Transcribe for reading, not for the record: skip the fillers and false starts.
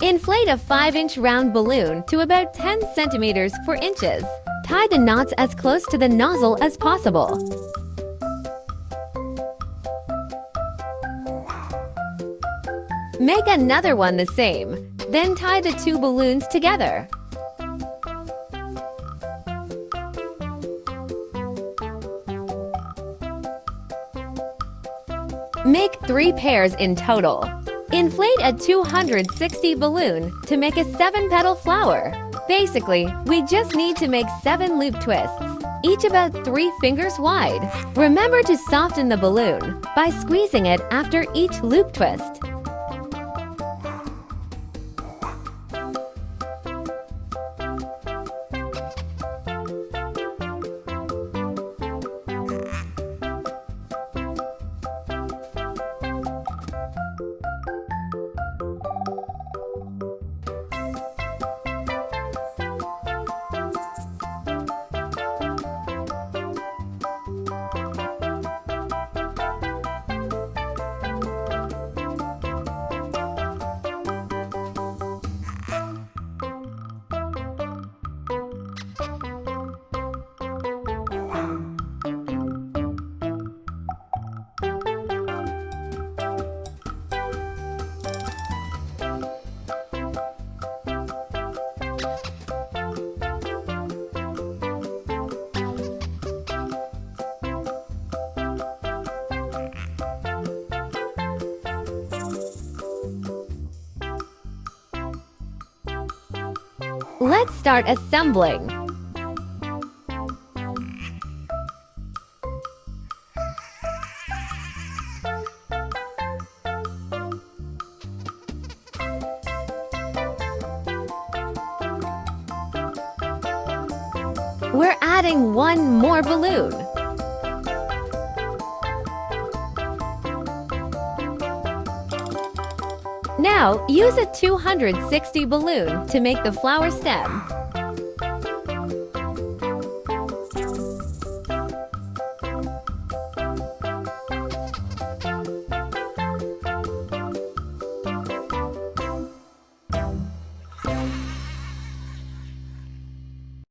Inflate a 5-inch round balloon to about 10 centimeters 4 inches. Tie the knots as close to the nozzle as possible. Make another one the same, then tie the 2 balloons together. Make 3 pairs in total. Inflate a 260 balloon to make a 7-petal flower. Basically, we just need to make 7 loop twists, each about 3 fingers wide. Remember to soften the balloon by squeezing it after each loop twist. Let's start assembling. We're adding 1 more balloon. Now, use a 260 balloon to make the flower stem.